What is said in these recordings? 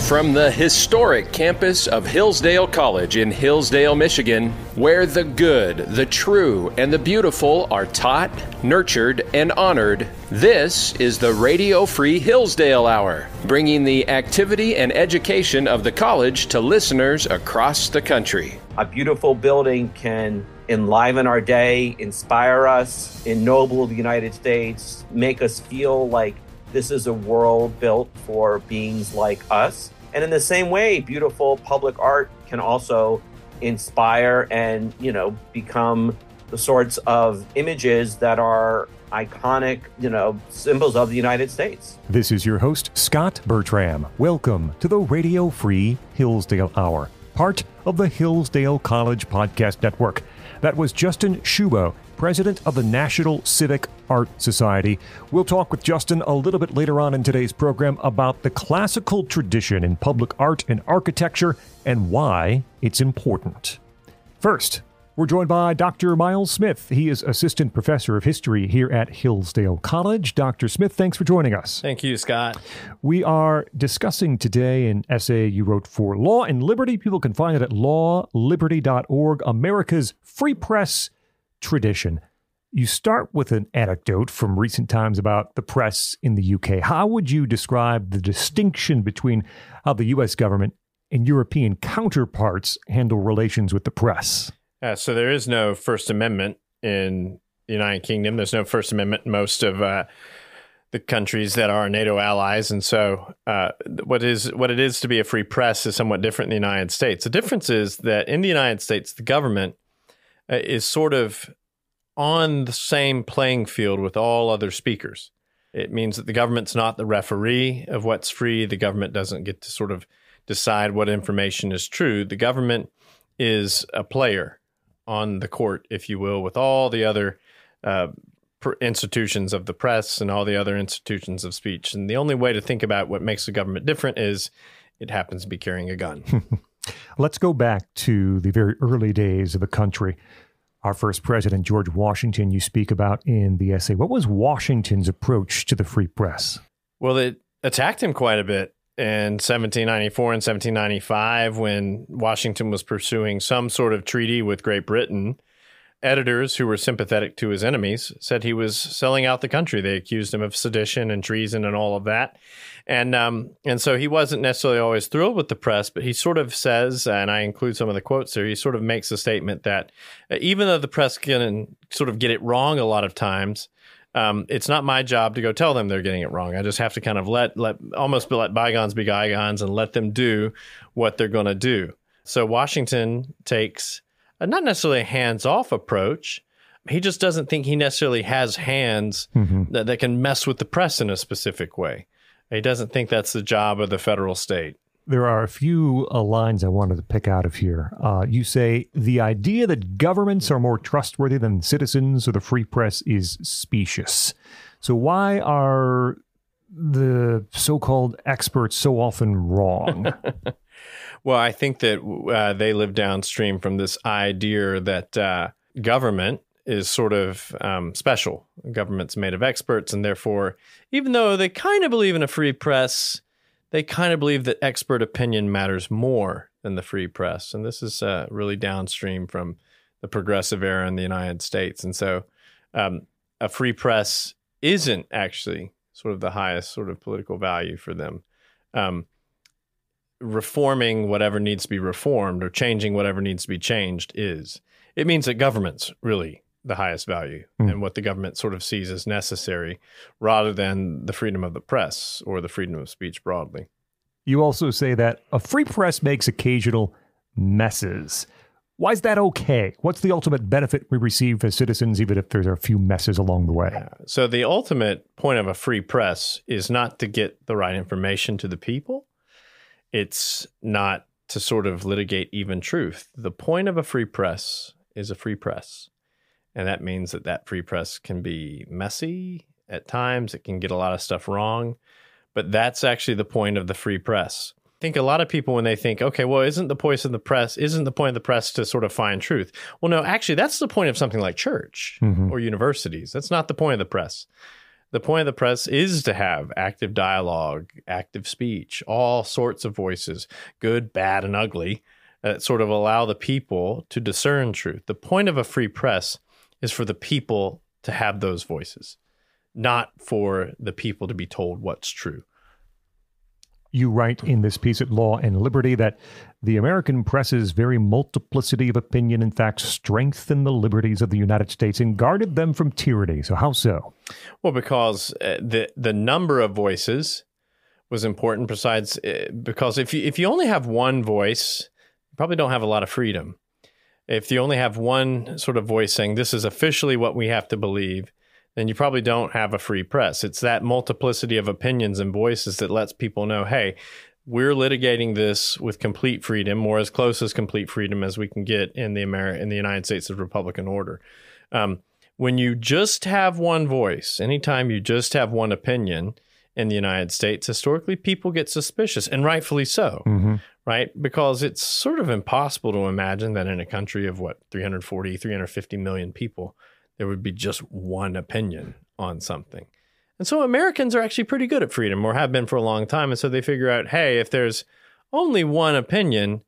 From the historic campus of Hillsdale College in Hillsdale, Michigan, where the good, the true, and the beautiful are taught, nurtured, and honored, this is the Radio Free Hillsdale Hour, bringing the activity and education of the college to listeners across the country. A beautiful building can enliven our day, inspire us, ennoble the United States, make us feel like this is a world built for beings like us. And in the same way, beautiful public art can also inspire and, become the sorts of images that are iconic, symbols of the United States. This is your host, Scot Bertram. Welcome to the Radio Free Hillsdale Hour, part of the Hillsdale College Podcast Network. That was Justin Shubow, president of the National Civic Art Society. We'll talk with Justin a little bit later on in today's program about the classical tradition in public art and architecture and why it's important. First, we're joined by Dr. Miles Smith. He is assistant professor of history here at Hillsdale College. Dr. Smith, thanks for joining us. Thank you, Scott. We are discussing today an essay you wrote for Law and Liberty. People can find it at lawliberty.org, America's Free Press Tradition. You start with an anecdote from recent times about the press in the UK. How would you describe the distinction between how the U.S. government and European counterparts handle relations with the press? So there is no First Amendment in the United Kingdom. There's no First Amendment in most of the countries that are NATO allies. And so what it is to be a free press is somewhat different in the United States. The difference is that in the United States, the government is sort of on the same playing field with all other speakers. It means that the government's not the referee of what's free. The government doesn't get to sort of decide what information is true. The government is a player on the court, if you will, with all the other institutions of the press and all the other institutions of speech. And the only way to think about what makes the government different is it happens to be carrying a gun. Let's go back to the very early days of the country. Our first president, George Washington, you speak about in the essay. What was Washington's approach to the free press? Well, it attacked him quite a bit in 1794 and 1795 when Washington was pursuing some sort of treaty with Great Britain. Editors who were sympathetic to his enemies said he was selling out the country. They accused him of sedition and treason and all of that. And so he wasn't necessarily always thrilled with the press, but he sort of says, and I include some of the quotes there, he sort of makes a statement that even though the press can sort of get it wrong a lot of times, it's not my job to go tell them they're getting it wrong. I just have to kind of let bygones be bygones and let them do what they're going to do. So Washington takes not necessarily a hands-off approach. He just doesn't think he necessarily has hands that can mess with the press in a specific way. He doesn't think that's the job of the federal state. There are a few lines I wanted to pick out of here. You say, the idea that governments are more trustworthy than citizens or the free press is specious. So why are the so-called experts so often wrong? Well, I think that they live downstream from this idea that government is sort of special. Government's made of experts, and therefore, even though they kind of believe in a free press, they kind of believe that expert opinion matters more than the free press. And this is really downstream from the progressive era in the United States. And so a free press isn't actually sort of the highest sort of political value for them. Reforming whatever needs to be reformed or changing whatever needs to be changed is. It means that government's really the highest value and what the government sort of sees as necessary rather than the freedom of the press or the freedom of speech broadly. You also say that a free press makes occasional messes. Why is that okay? What's the ultimate benefit we receive as citizens, even if there's a few messes along the way? So the ultimate point of a free press is not to get the right information to the people. It's not to sort of litigate even truth. The point of a free press is a free press. And that means that free press can be messy at times. It can get a lot of stuff wrong. But that's actually the point of the free press. I think a lot of people, when they think, okay, well, isn't the point of the press to sort of find truth? Well, no, actually, that's the point of something like church or universities. That's not the point of the press. The point of the press is to have active dialogue, active speech, all sorts of voices, good, bad, and ugly, that sort of allow the people to discern truth. The point of a free press is for the people to have those voices, not for the people to be told what's true. You write in this piece at Law and Liberty that the American press's very multiplicity of opinion, in fact, strengthened the liberties of the United States and guarded them from tyranny. So how so? Well, because the number of voices was important. Besides, because if you only have one voice, you probably don't have a lot of freedom. If you only have one sort of voice saying this is officially what we have to believe, then you probably don't have a free press. It's that multiplicity of opinions and voices that lets people know, hey, we're litigating this with complete freedom, or as close as complete freedom as we can get in the United States of Republican order. When you just have one voice, anytime you just have one opinion in the United States, historically people get suspicious, and rightfully so, right? Because it's sort of impossible to imagine that in a country of 350 million people, there would be just one opinion on something. And so Americans are actually pretty good at freedom, or have been for a long time. And so they figure out, hey, if there's only one opinion,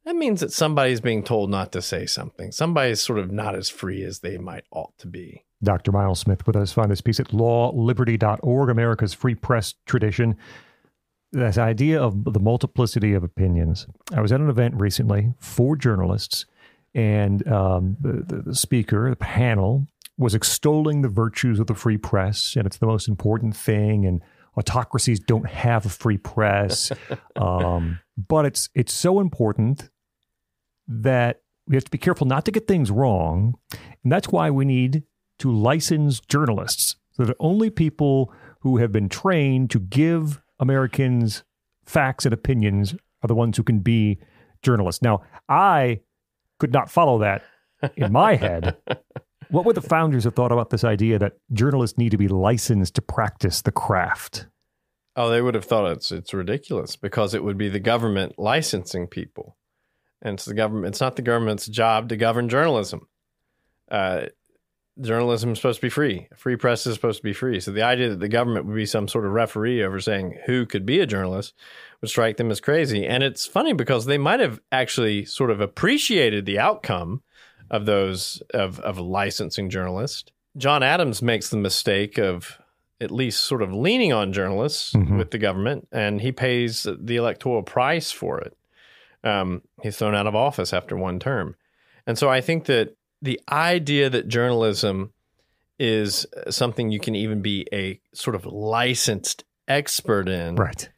that means that somebody's being told not to say something. Somebody's sort of not as free as they might ought to be. Dr. Miles Smith with us. Find this piece at lawliberty.org, America's free press tradition. This idea of the multiplicity of opinions. I was at an event recently for journalists, and the speaker, the panel, was extolling the virtues of the free press, and it's the most important thing, and autocracies don't have a free press. But it's so important that we have to be careful not to get things wrong, and that's why we need to license journalists, so that only people who have been trained to give Americans facts and opinions are the ones who can be journalists. Now, I could not follow that in my head. What would the founders have thought about this idea that journalists need to be licensed to practice the craft? Oh, they would have thought it's ridiculous, because it would be the government licensing people. And it's not the government's job to govern journalism. Journalism is supposed to be free. A free press is supposed to be free. So the idea that the government would be some sort of referee over saying who could be a journalist would strike them as crazy. And it's funny because they might have actually sort of appreciated the outcome of those of licensing journalists. John Adams makes the mistake of at least sort of leaning on journalists with the government, and he pays the electoral price for it. He's thrown out of office after one term. And so I think that the idea that journalism is something you can even be a sort of licensed expert in, right,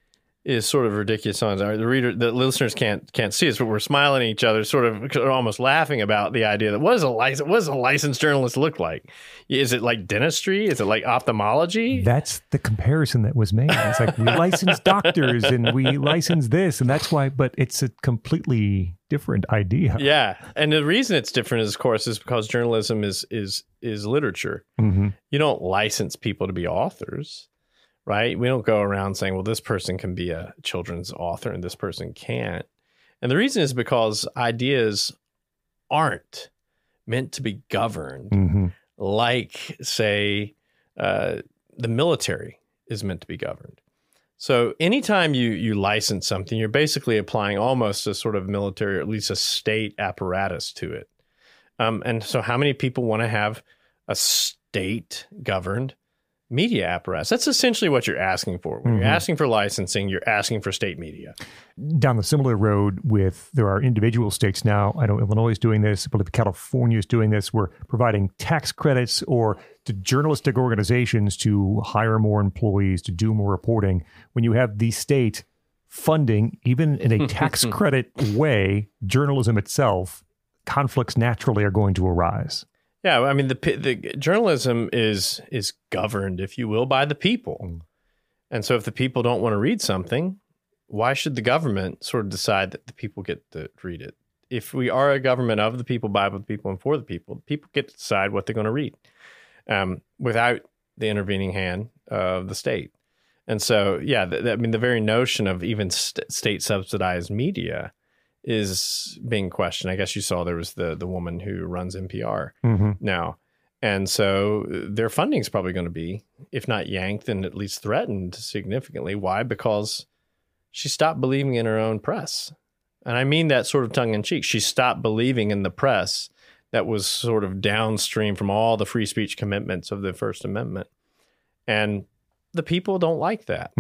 is sort of ridiculous. The listeners can't see us, but we're smiling at each other, sort of almost laughing about the idea that what does a licensed journalist look like? Is it like dentistry? Is it like ophthalmology? That's the comparison that was made. It's like we license doctors and we license this, and that's why. But it's a completely different idea. Yeah, and the reason it's different is, of course, is because journalism is literature. You don't license people to be authors. Right? We don't go around saying, well, this person can be a children's author and this person can't. And the reason is because ideas aren't meant to be governed like, say, the military is meant to be governed. So anytime you license something, you're basically applying almost a sort of military, or at least a state apparatus to it. And so how many people want to have a state-governed media apparatus? That's essentially what you're asking for. When you're asking for licensing, you're asking for state media. Down the similar road there are individual states now. I know Illinois is doing this. I believe California is doing this. We're providing tax credits or to journalistic organizations to hire more employees, to do more reporting. When you have the state funding, even in a tax credit way, journalism itself, conflicts naturally are going to arise. Yeah, I mean, the journalism is governed, if you will, by the people. And so if the people don't want to read something, why should the government sort of decide that the people get to read it? If we are a government of the people, by the people, and for the people get to decide what they're going to read without the intervening hand of the state. And so, yeah, the very notion of even state-subsidized media is being questioned. I guess you saw there was the woman who runs NPR now. And so their funding is probably going to be if not yanked, and at least threatened significantly. Why? Because she stopped believing in her own press. And I mean that sort of tongue in cheek. She stopped believing in the press that was sort of downstream from all the free speech commitments of the First Amendment. And the people don't like that.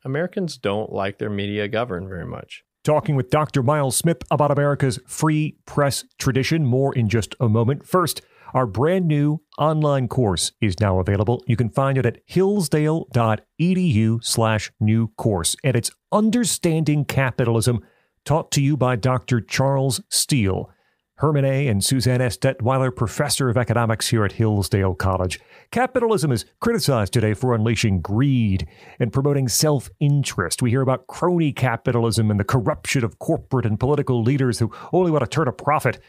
Americans don't like their media governed very much. Talking with Dr. Miles Smith about America's free press tradition. More in just a moment. First, our brand new online course is now available. You can find it at hillsdale.edu/new course. And it's Understanding Capitalism, taught to you by Dr. Charles Steele. Herman A. and Suzanne S. Detweiler, professor of economics here at Hillsdale College. Capitalism is criticized today for unleashing greed and promoting self-interest. We hear about crony capitalism and the corruption of corporate and political leaders who only want to turn a profit.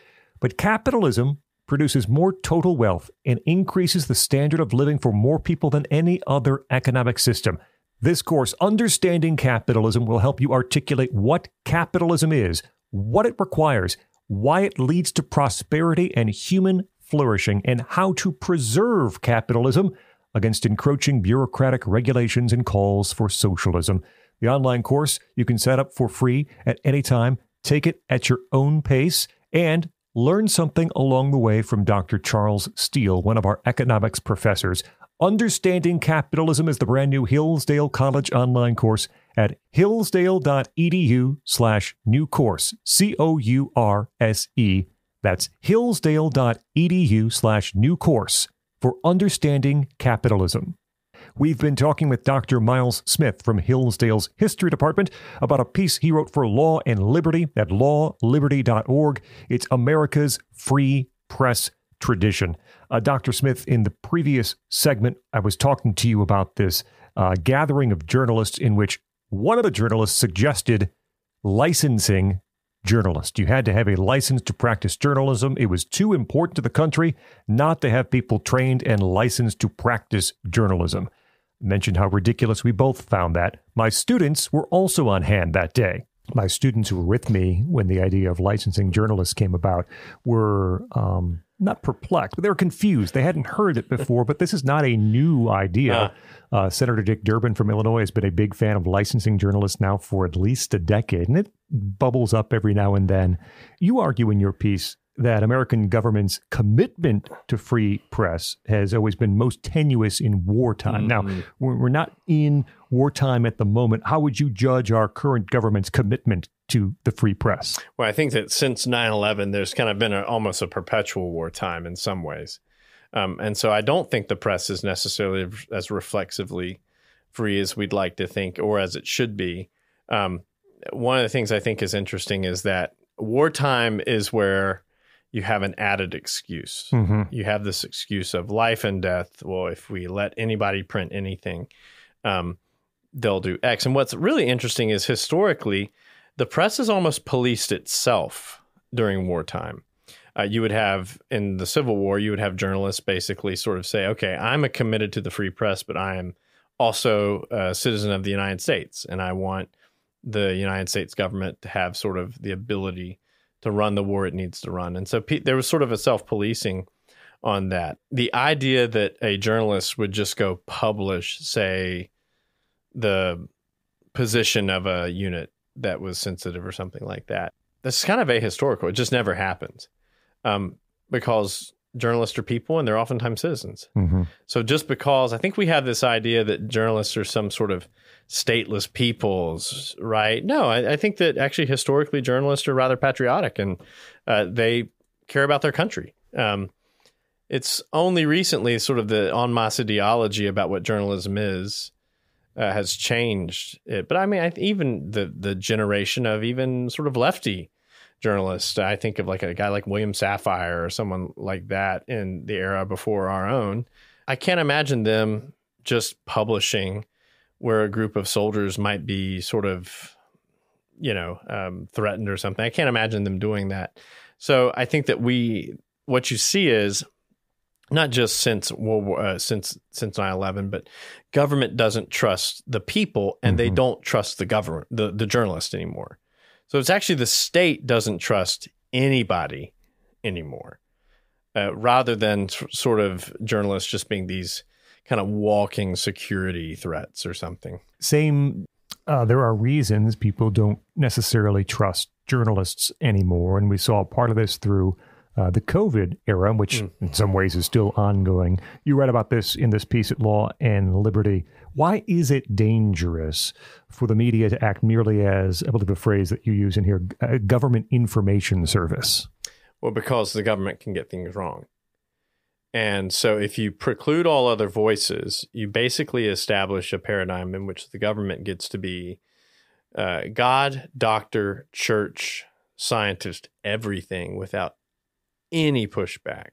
But capitalism produces more total wealth and increases the standard of living for more people than any other economic system. This course, Understanding Capitalism, will help you articulate what capitalism is, what it requires, why it leads to prosperity and human flourishing, and how to preserve capitalism against encroaching bureaucratic regulations and calls for socialism. The online course you can set up for free at any time, take it at your own pace, and learn something along the way from Dr. Charles Steele, one of our economics professors. Understanding Capitalism is the brand new Hillsdale College online course at hillsdale.edu/new course. COURSE. That's hillsdale.edu/new course for Understanding Capitalism. We've been talking with Dr. Miles Smith from Hillsdale's History Department about a piece he wrote for Law and Liberty at lawliberty.org. It's America's free press tradition. Dr. Smith, in the previous segment, I was talking to you about this gathering of journalists in which one of the journalists suggested licensing journalists. You had to have a license to practice journalism. It was too important to the country not to have people trained and licensed to practice journalism. I mentioned how ridiculous we both found that. My students were also on hand that day. My students who were with me when the idea of licensing journalists came about were not perplexed, but they were confused. They hadn't heard it before, but this is not a new idea. Senator Dick Durbin from Illinois has been a big fan of licensing journalists now for at least a decade, and it bubbles up every now and then. You argue in your piece that American government's commitment to free press has always been most tenuous in wartime. Now, we're not in wartime at the moment. How would you judge our current government's commitment to the free press? Well, I think that since 9/11, there's kind of been almost a perpetual wartime in some ways. And so I don't think the press is necessarily as reflexively free as we'd like to think, or as it should be. One of the things I think is interesting is that wartime is where you have an added excuse. You have this excuse of life and death. Well, if we let anybody print anything, they'll do X. And what's really interesting is historically, the press has almost policed itself during wartime. You would have, in the Civil War, you would have journalists basically sort of say, okay, I'm committed to the free press, but I am also a citizen of the United States, and I want the United States government to have sort of the ability to run the war it needs to run. And so there was sort of a self-policing on that. The idea that a journalist would just go publish, say, the position of a unit that was sensitive or something like that, that's kind of ahistorical. It just never happens because journalists are people and they're oftentimes citizens. So just because I think we have this idea that journalists are some sort of stateless peoples, right? No, I think that actually historically journalists are rather patriotic and they care about their country. It's only recently sort of the en masse ideology about what journalism is has changed it. But I mean, even the generation of even sort of lefty journalists, I think of like a guy like William Safire or someone like that in the era before our own. I can't imagine them just publishing where a group of soldiers might be sort of, threatened or something. I can't imagine them doing that. So I think that what you see is not just since World War, since 9/11, but government doesn't trust the people and they don't trust the government, the journalist anymore. So it's actually the state doesn't trust anybody anymore, rather than sort of journalists just being these kind of walking security threats or something. Same. There are reasons people don't necessarily trust journalists anymore. And we saw part of this through the COVID era, which in some ways is still ongoing. You read about this in this piece at Law and Liberty. Why is it dangerous for the media to act merely as, I believe a phrase that you use in here, a government information service? Well, because the government can get things wrong. And so if you preclude all other voices, you basically establish a paradigm in which the government gets to be God, doctor, church, scientist, everything without any pushback.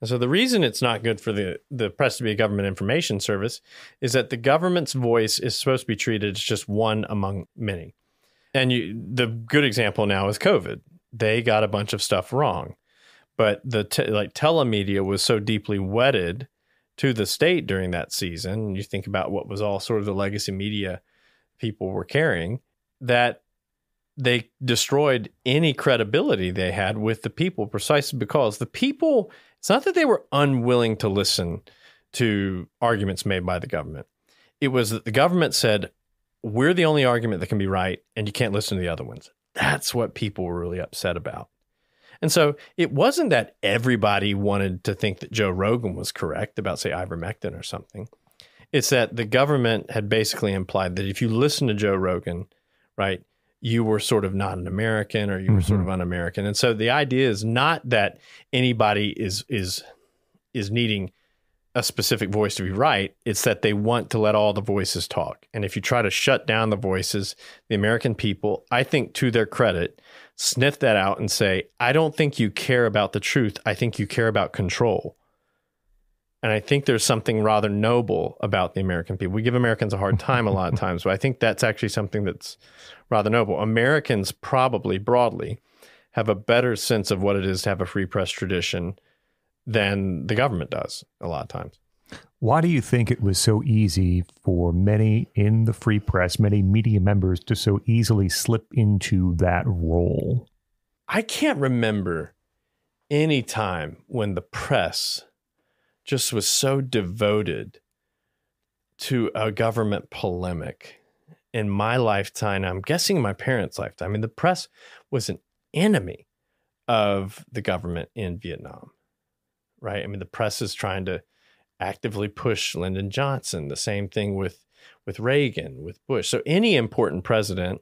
And so the reason it's not good for the press to be a government information service is that the government's voice is supposed to be treated as just one among many. And the good example now is COVID. They got a bunch of stuff wrong. But the telemedia was so deeply wedded to the state during that season, you think about what was all sort of the legacy media people were carrying, that they destroyed any credibility they had with the people, precisely because the people, it's not that they were unwilling to listen to arguments made by the government. It was that the government said, we're the only argument that can be right, and you can't listen to the other ones. That's what people were really upset about. And so it wasn't that everybody wanted to think that Joe Rogan was correct about, say, ivermectin or something. It's that the government had basically implied that if you listen to Joe Rogan, right, you were sort of not an American, or you were sort of un-American. And so the idea is not that anybody is needing a specific voice to be right. It's that they want to let all the voices talk. And if you try to shut down the voices, the American people, I think to their credit, sniff that out and say, I don't think you care about the truth. I think you care about control. And I think there's something rather noble about the American people. We give Americans a hard time a lot of times, but I think that's actually something that's rather noble. Americans probably broadly have a better sense of what it is to have a free press tradition than the government does a lot of times. Why do you think it was so easy for many in the free press, many media members, to so easily slip into that role? I can't remember any time when the press just was so devoted to a government polemic in my lifetime. I'm guessing my parents' lifetime. I mean, the press was an enemy of the government in Vietnam, right? I mean, the press is trying to actively push Lyndon Johnson. The same thing with Reagan, with Bush. So any important president,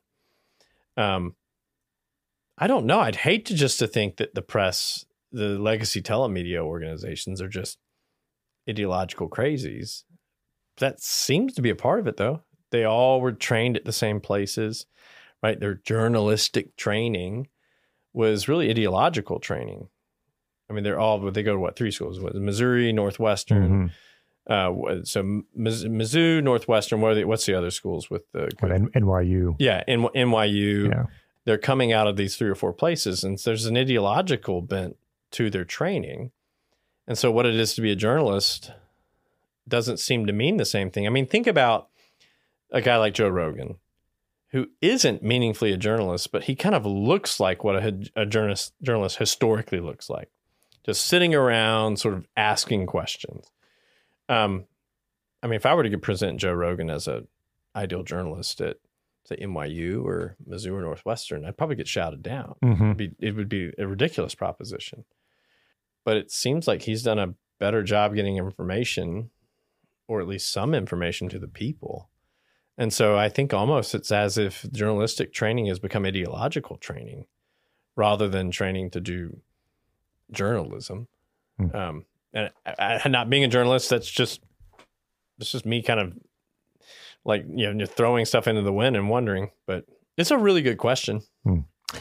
I don't know. I'd hate to think that the press, the legacy telemedia organizations are just ideological crazies. That seems to be a part of it, though. They all were trained at the same places, right? Their journalistic training was really ideological training. I mean, they go to what, 3 schools? Missouri, Northwestern. So Mizzou, Northwestern. What's the other schools with the NYU? Yeah, NYU. Yeah. They're coming out of these 3 or 4 places, and there's an ideological bent to their training. And so what it is to be a journalist doesn't seem to mean the same thing. I mean, think about a guy like Joe Rogan, who isn't meaningfully a journalist, but he kind of looks like what a journalist historically looks like. Just sitting around, sort of asking questions. I mean, if I were to present Joe Rogan as an ideal journalist at, say, NYU or Mizzou or Northwestern, I'd probably get shouted down. It would be a ridiculous proposition. But it seems like he's done a better job getting information, or at least some information, to the people. And so I think almost it's as if journalistic training has become ideological training rather than training to do journalism. And not being a journalist, that's just me kind of like, throwing stuff into the wind and wondering, but it's a really good question.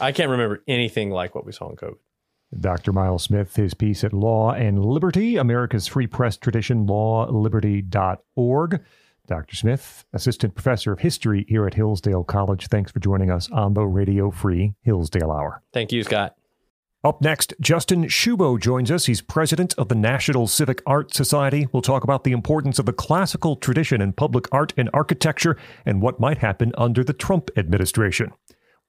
I can't remember anything like what we saw in COVID. Dr. Miles Smith, his piece at Law and Liberty, America's Free Press Tradition, lawliberty.org. Dr. Smith, Assistant Professor of History here at Hillsdale College. Thanks for joining us on the Radio Free Hillsdale Hour. Thank you, Scott. Up next, Justin Shubow joins us. He's president of the National Civic Art Society. We'll talk about the importance of the classical tradition in public art and architecture and what might happen under the Trump administration.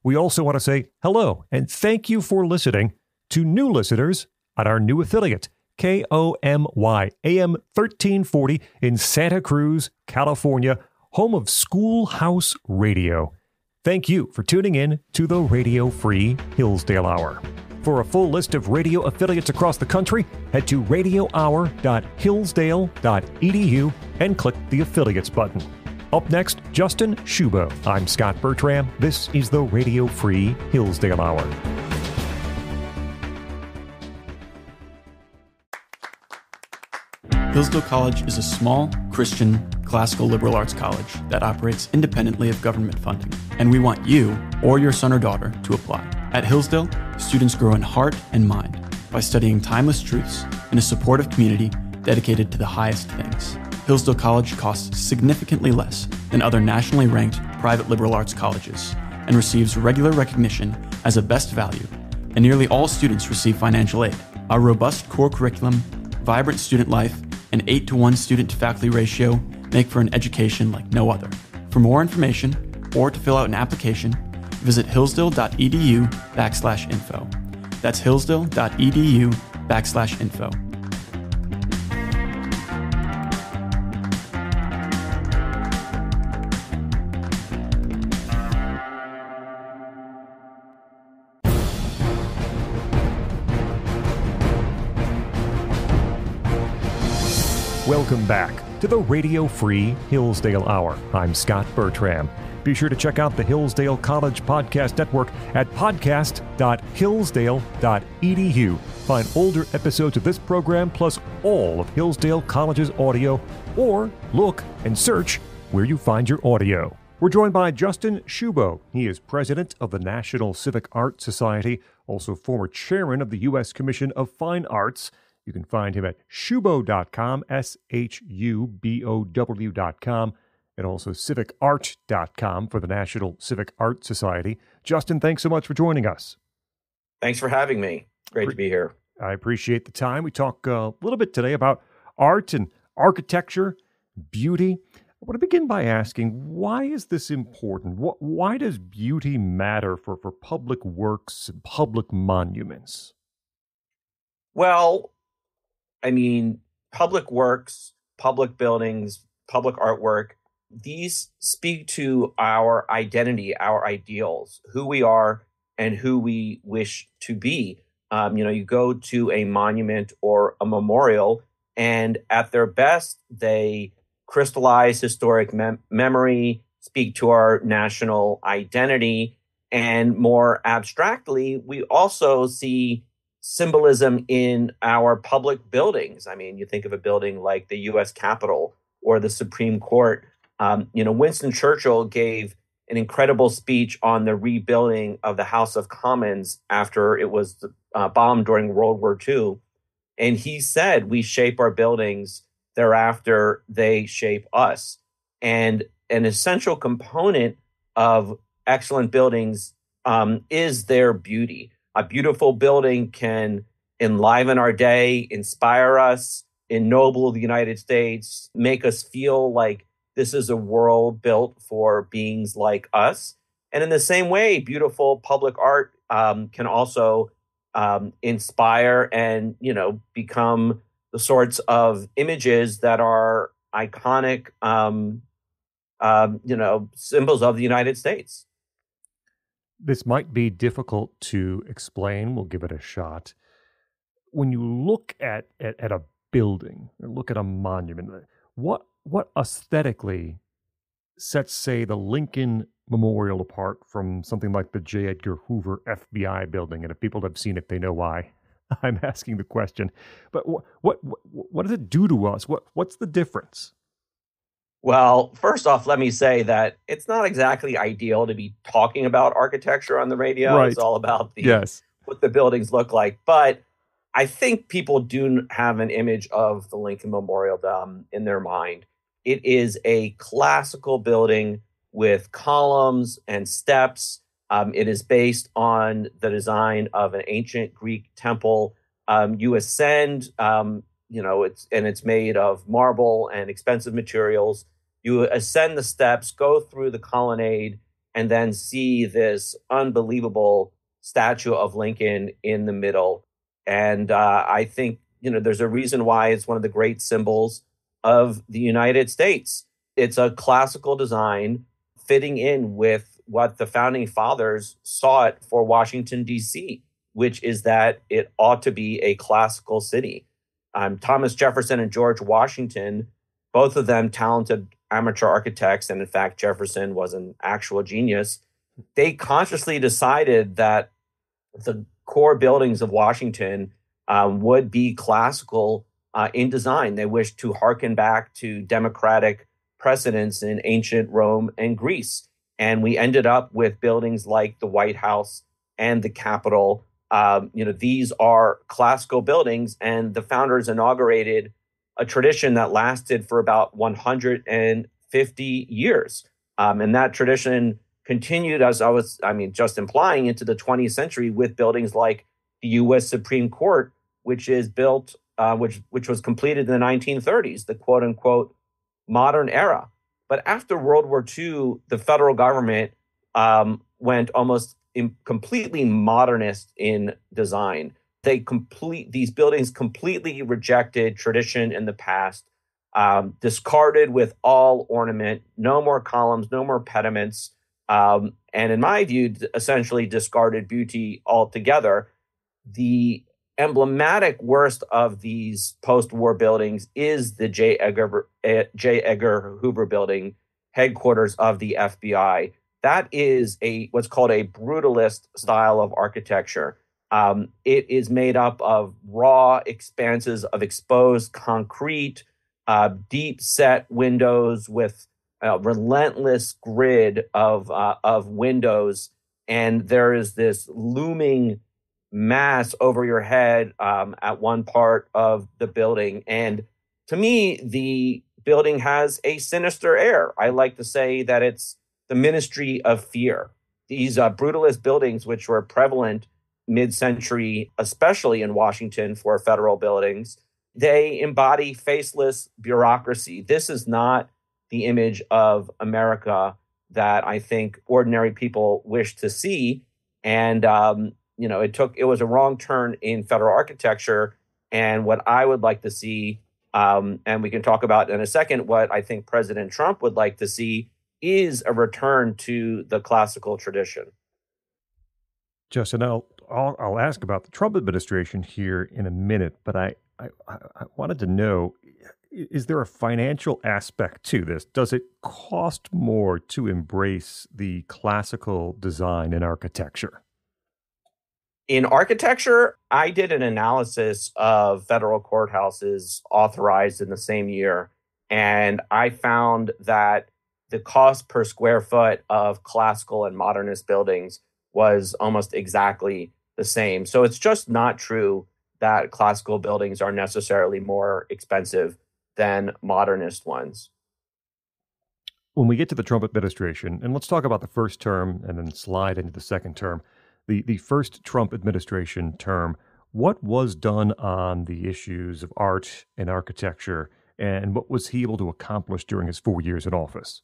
We also want to say hello and thank you for listening to new listeners at our new affiliate, KOMY, AM 1340 in Santa Cruz, California, home of Schoolhouse Radio. Thank you for tuning in to the Radio Free Hillsdale Hour. For a full list of radio affiliates across the country, head to radiohour.hillsdale.edu and click the affiliates button. Up next, Justin Shubow. I'm Scot Bertram. This is the Radio Free Hillsdale Hour. Hillsdale College is a small, Christian, classical liberal arts college that operates independently of government funding, and we want you or your son or daughter to apply. At Hillsdale, students grow in heart and mind by studying timeless truths in a supportive community dedicated to the highest things. Hillsdale College costs significantly less than other nationally ranked private liberal arts colleges and receives regular recognition as a best value, and nearly all students receive financial aid. Our robust core curriculum, vibrant student life, and 8-to-1 student-to-faculty ratio make for an education like no other. For more information or to fill out an application, visit hillsdale.edu/info. That's hillsdale.edu/info. Welcome back to the Radio Free Hillsdale Hour. I'm Scot Bertram. Be sure to check out the Hillsdale College Podcast Network at podcast.hillsdale.edu. Find older episodes of this program plus all of Hillsdale College's audio, or look and search where you find your audio. We're joined by Justin Shubow. He is president of the National Civic Art Society, also former chairman of the U.S. Commission of Fine Arts. You can find him at shubow.com, SHUBOW.com, and also civicart.com for the National Civic Art Society. Justin, thanks so much for joining us. Thanks for having me. Great to be here. I appreciate the time. We talk a little bit today about art and architecture, beauty. I want to begin by asking, why is this important? Why does beauty matter for public works and public monuments? Well, I mean, public works, public buildings, public artwork, these speak to our identity, our ideals, who we are and who we wish to be. You go to a monument or a memorial, and at their best, they crystallize historic memory, speak to our national identity, and more abstractly, we also see symbolism in our public buildings. I mean, you think of a building like the U.S. Capitol or the Supreme Court. Winston Churchill gave an incredible speech on the rebuilding of the House of Commons after it was bombed during World War II. And he said, we shape our buildings, thereafter they shape us. And an essential component of excellent buildings is their beauty. A beautiful building can enliven our day, inspire us, ennoble the United States, make us feel like this is a world built for beings like us. And in the same way, beautiful public art can also inspire and, become the sorts of images that are iconic, symbols of the United States. This might be difficult to explain. We'll give it a shot. When you look at a building, or look at a monument, what aesthetically sets, say, the Lincoln Memorial apart from something like the J. Edgar Hoover FBI building? And if people have seen it, they know why I'm asking the question. But what does it do to us? What's the difference? Well, first off, let me say that it's not exactly ideal to be talking about architecture on the radio. Right. It's all about Yes. what the buildings look like. But I think people do have an image of the Lincoln Memorial in their mind. It is a classical building with columns and steps. It is based on the design of an ancient Greek temple. You ascend, it's made of marble and expensive materials. You ascend the steps, go through the colonnade, and then see this unbelievable statue of Lincoln in the middle. And I think there's a reason why it's one of the great symbols of the United States. It's a classical design fitting in with what the founding fathers sought for Washington, D.C., which is that it ought to be a classical city. Thomas Jefferson and George Washington, both of them talented amateur architects, and in fact, Jefferson was an actual genius. They consciously decided that the core buildings of Washington would be classical in design. They wished to harken back to democratic precedents in ancient Rome and Greece. And we ended up with buildings like the White House and the Capitol. These are classical buildings, and the founders inaugurated a tradition that lasted for about 150 years. And that tradition continued, as just implying, into the 20th century with buildings like the U.S. Supreme Court, which is built, which was completed in the 1930s, the quote unquote modern era. But after World War II, the federal government went almost completely modernist in design. These buildings completely rejected tradition in the past, discarded with all ornament, no more columns, no more pediments, and in my view, essentially discarded beauty altogether. The emblematic worst of these post-war buildings is the J. Edgar Hoover building, headquarters of the FBI. That is what's called a brutalist style of architecture. It is made up of raw expanses of exposed concrete, deep set windows with a relentless grid of windows, and there is this looming mass over your head at one part of the building. And to me, the building has a sinister air. I like to say that it's the ministry of fear. These brutalist buildings, which were prevalent mid-century, especially in Washington for federal buildings, they embody faceless bureaucracy. This is not the image of America that I think ordinary people wish to see. And it was a wrong turn in federal architecture. And what I would like to see, and we can talk about in a second, what I think President Trump would like to see is a return to the classical tradition. Justin, I'll ask about the Trump administration here in a minute, but I wanted to know, is there a financial aspect to this? Does it cost more to embrace the classical design in architecture? In architecture, I did an analysis of federal courthouses authorized in the same year, and I found that the cost per square foot of classical and modernist buildings was almost exactly the same. So it's just not true that classical buildings are necessarily more expensive than modernist ones. When we get to the Trump administration, and let's talk about the first term and then slide into the second term, the first Trump administration term, what was done on the issues of art and architecture, and what was he able to accomplish during his 4 years in office?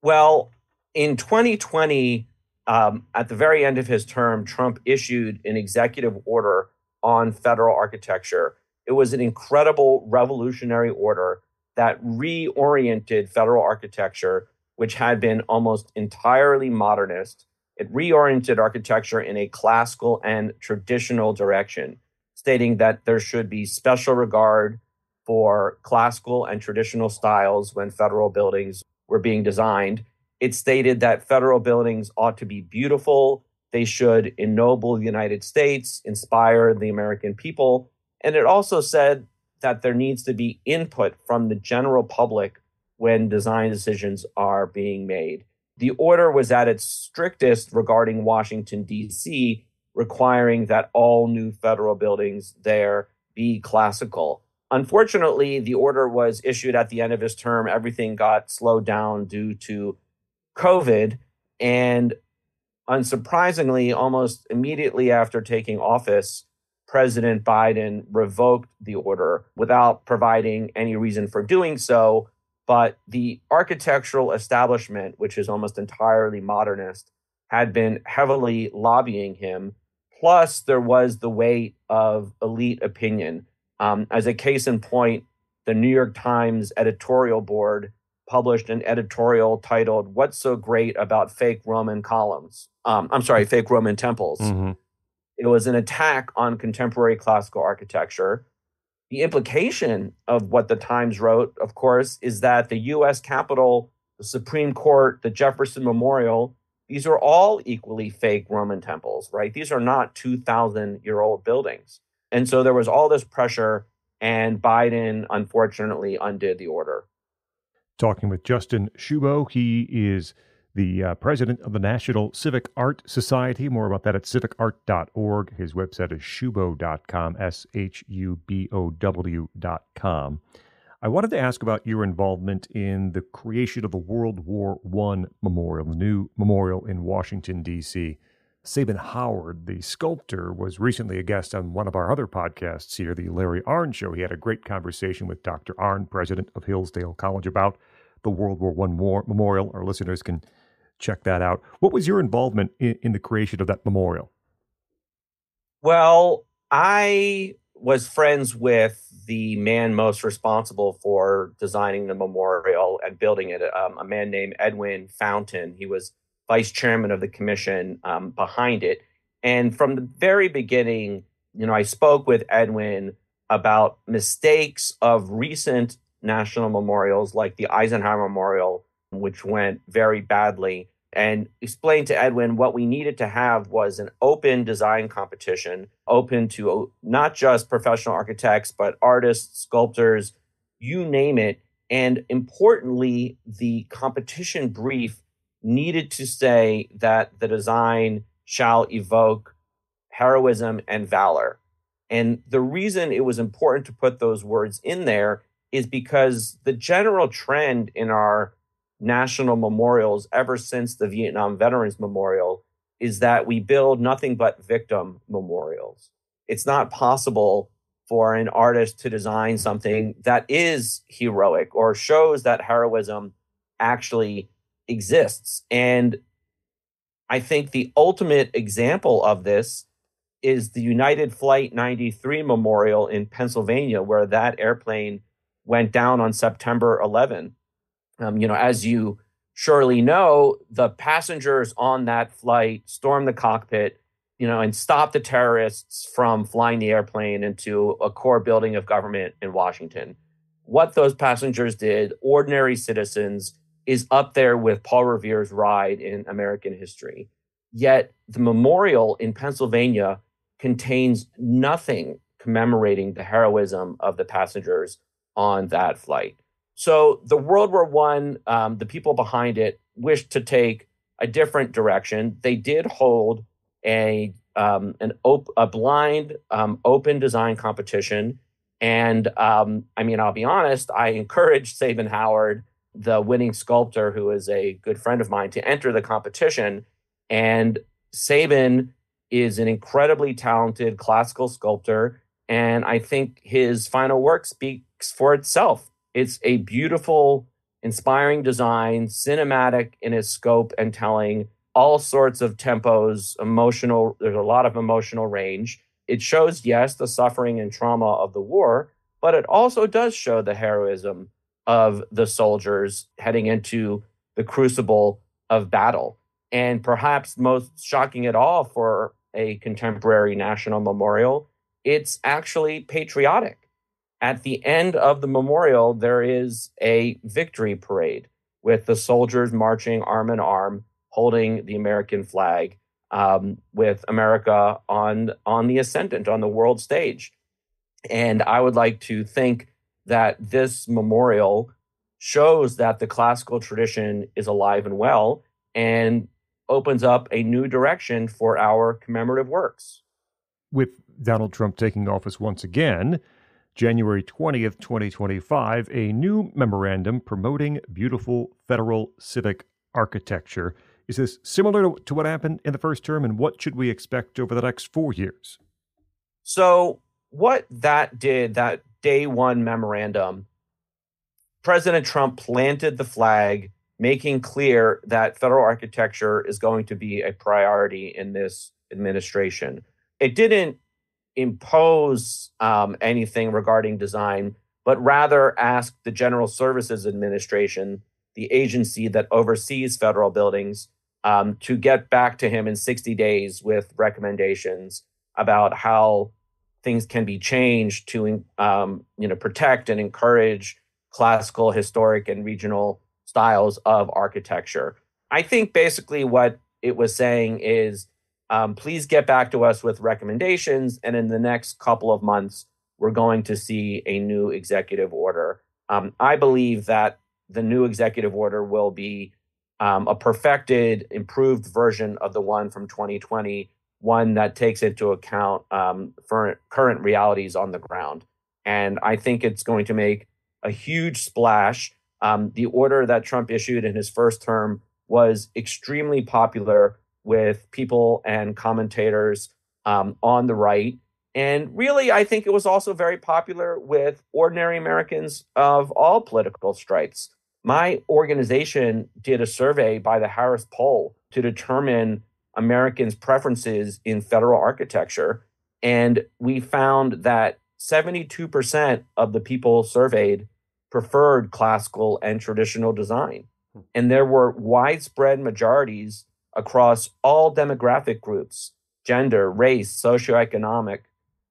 Well, in 2020, at the very end of his term, Trump issued an executive order on federal architecture. It was an incredible revolutionary order that reoriented federal architecture, which had been almost entirely modernist. It reoriented architecture in a classical and traditional direction, stating that there should be special regard for classical and traditional styles when federal buildings were being designed. It stated that federal buildings ought to be beautiful. They should ennoble the United States, inspire the American people. And it also said that there needs to be input from the general public when design decisions are being made. The order was at its strictest regarding Washington, D.C., requiring that all new federal buildings there be classical. Unfortunately, the order was issued at the end of his term. Everything got slowed down due to COVID. And unsurprisingly, almost immediately after taking office, President Biden revoked the order without providing any reason for doing so. But the architectural establishment, which is almost entirely modernist, had been heavily lobbying him. Plus, there was the weight of elite opinion. As a case in point, the New York Times editorial board published an editorial titled, "What's So Great About Fake Roman Columns?" Fake Roman temples. Mm-hmm. It was an attack on contemporary classical architecture. The implication of what the Times wrote, of course, is that the U.S. Capitol, the Supreme Court, the Jefferson Memorial, these are all equally fake Roman temples, right? These are not 2,000-year-old buildings. And so there was all this pressure, and Biden, unfortunately, undid the order. Talking with Justin Shubow. He is the president of the National Civic Art Society. More about that at civicart.org. His website is shubow.com, SHUBOW.com. I wanted to ask about your involvement in the creation of the World War I Memorial, the new memorial in Washington, D.C. Sabin Howard, the sculptor, was recently a guest on one of our other podcasts here, the Larry Arnn Show. He had a great conversation with Dr. Arnn, president of Hillsdale College, about the World War I Memorial. Our listeners can check that out. What was your involvement in the creation of that memorial? Well, I was friends with the man most responsible for designing the memorial and building it, a man named Edwin Fountain. He was vice chairman of the commission behind it. And from the very beginning, I spoke with Edwin about mistakes of recent national memorials like the Eisenhower Memorial, which went very badly, and explained to Edwin what we needed to have was an open design competition, open to not just professional architects, but artists, sculptors, you name it. And importantly, the competition brief needed to say that the design shall evoke heroism and valor. And the reason it was important to put those words in there is because the general trend in our national memorials ever since the Vietnam Veterans Memorial is that we build nothing but victim memorials. It's not possible for an artist to design something that is heroic or shows that heroism actually exists. And I think the ultimate example of this is the United Flight 93 Memorial in Pennsylvania, where that airplane went down on September 11. As you surely know, the passengers on that flight stormed the cockpit, and stopped the terrorists from flying the airplane into a core building of government in Washington. What those passengers did, ordinary citizens, is up there with Paul Revere's ride in American history. Yet the memorial in Pennsylvania contains nothing commemorating the heroism of the passengers on that flight. So the World War I, the people behind it wished to take a different direction. They did hold a blind open design competition. And I'll be honest, I encouraged Sabin Howard, the winning sculptor, who is a good friend of mine, to enter the competition. And Sabin is an incredibly talented classical sculptor. And I think his final work speaks for itself. It's a beautiful, inspiring design, cinematic in its scope and telling, all sorts of tempos, emotional. There's a lot of emotional range. It shows, yes, the suffering and trauma of the war, but it also does show the heroism of the soldiers heading into the crucible of battle. And perhaps most shocking at all for a contemporary national memorial, it's actually patriotic. At the end of the memorial, there is a victory parade with the soldiers marching arm in arm, holding the American flag, with America on the ascendant, on the world stage. And I would like to think that this memorial shows that the classical tradition is alive and well and opens up a new direction for our commemorative works. With Donald Trump taking office once again, January 20th, 2025, a new memorandum promoting beautiful federal civic architecture. Is this similar to what happened in the first term, and what should we expect over the next 4 years? So what that did, that day one memorandum, President Trump planted the flag, making clear that federal architecture is going to be a priority in this administration. it didn't impose anything regarding design, but rather asked the General Services Administration, the agency that oversees federal buildings, to get back to him in 60 days with recommendations about how things can be changed to protect and encourage classical, historic, and regional styles of architecture. I think basically what it was saying is, please get back to us with recommendations, and in the next couple of months, we're going to see a new executive order. I believe that the new executive order will be a perfected, improved version of the one from 2020, one that takes into account for current realities on the ground. And I think it's going to make a huge splash. The order that Trump issued in his first term was extremely popular with people and commentators on the right. And really, I think it was also very popular with ordinary Americans of all political stripes. My organization did a survey by the Harris Poll to determine Americans' preferences in federal architecture. And we found that 72% of the people surveyed preferred classical and traditional design. And there were widespread majorities across all demographic groups, gender, race, socioeconomic,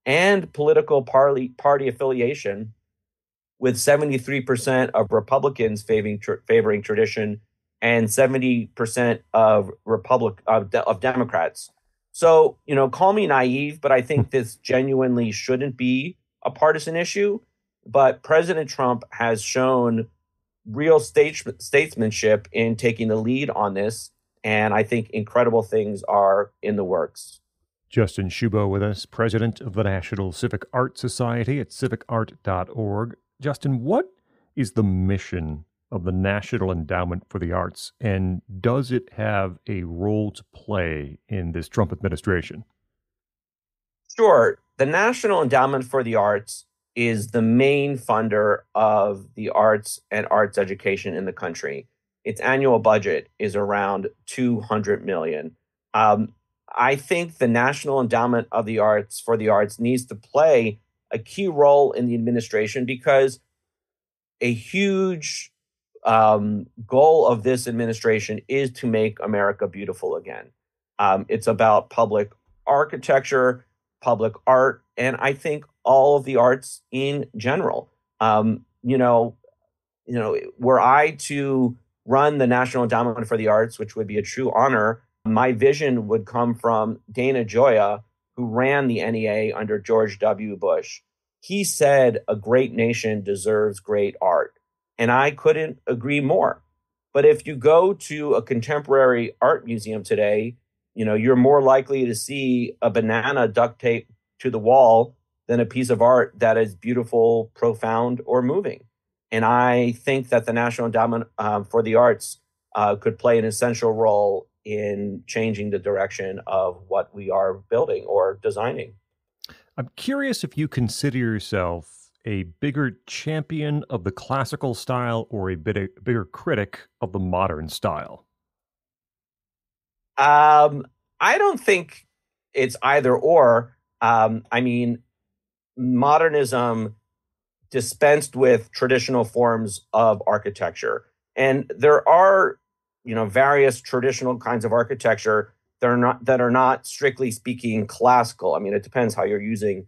and political party affiliation, with 73% of Republicans favoring tradition and 70% of Democrats. So, call me naive, but I think this genuinely shouldn't be a partisan issue. But President Trump has shown real statesmanship in taking the lead on this. And I think incredible things are in the works. Justin Shubow with us, president of the National Civic Art Society at civicart.org. Justin, what is the mission of the National Endowment for the Arts, and does it have a role to play in this Trump administration? Sure. The National Endowment for the Arts is the main funder of the arts and arts education in the country. Its annual budget is around $200 million. I think the National Endowment of the Arts for the Arts needs to play a key role in the administration, because a huge goal of this administration is to make America beautiful again. It's about public architecture, public art, and I think all of the arts in general. Were I to run the National Endowment for the Arts, which would be a true honor, my vision would come from Dana Gioia, who ran the NEA under George W. Bush. He said a great nation deserves great art, and I couldn't agree more. But if you go to a contemporary art museum today, you're more likely to see a banana duct taped to the wall than a piece of art that is beautiful, profound, or moving. And I think that the National Endowment for the Arts could play an essential role in changing the direction of what we are building or designing. I'm curious if you consider yourself a bigger champion of the classical style or a bigger critic of the modern style. I don't think it's either or. Modernism dispensed with traditional forms of architecture. And there are, various traditional kinds of architecture that are not strictly speaking classical. It depends how you're using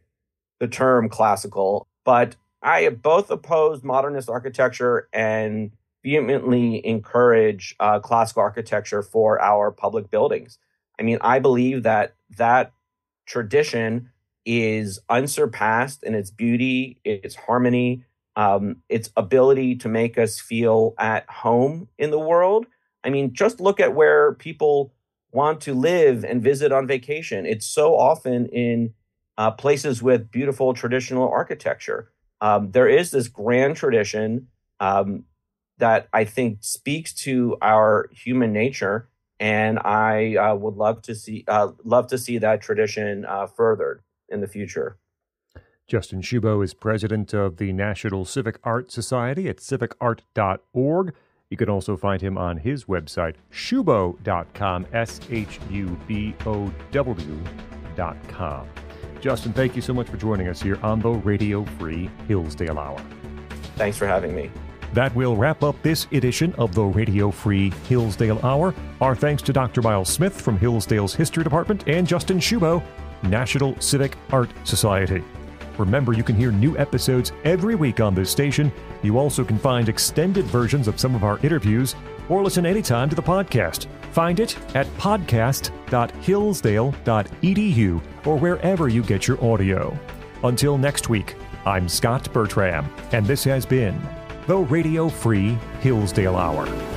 the term classical. But I both oppose modernist architecture and vehemently encourage classical architecture for our public buildings. I believe that tradition is unsurpassed in its beauty, its harmony, its ability to make us feel at home in the world. Just look at where people want to live and visit on vacation. It's so often in places with beautiful traditional architecture. There is this grand tradition that I think speaks to our human nature, and I would love to see that tradition furthered in the future. Justin Shubow is president of the National Civic Art Society at civicart.org. You can also find him on his website, shubow.com, radio-free-hillsdale.com. Justin, thank you so much for joining us here on the Radio Free Hillsdale Hour. Thanks for having me. That will wrap up this edition of the Radio Free Hillsdale Hour. Our thanks to Dr. Miles Smith from Hillsdale's History Department and Justin Shubow, National Civic Art Society. Remember, you can hear new episodes every week on this station. You also can find extended versions of some of our interviews or listen anytime to the podcast. Find it at podcast.hillsdale.edu or wherever you get your audio. Until next week, I'm Scot Bertram, and this has been the Radio Free Hillsdale Hour.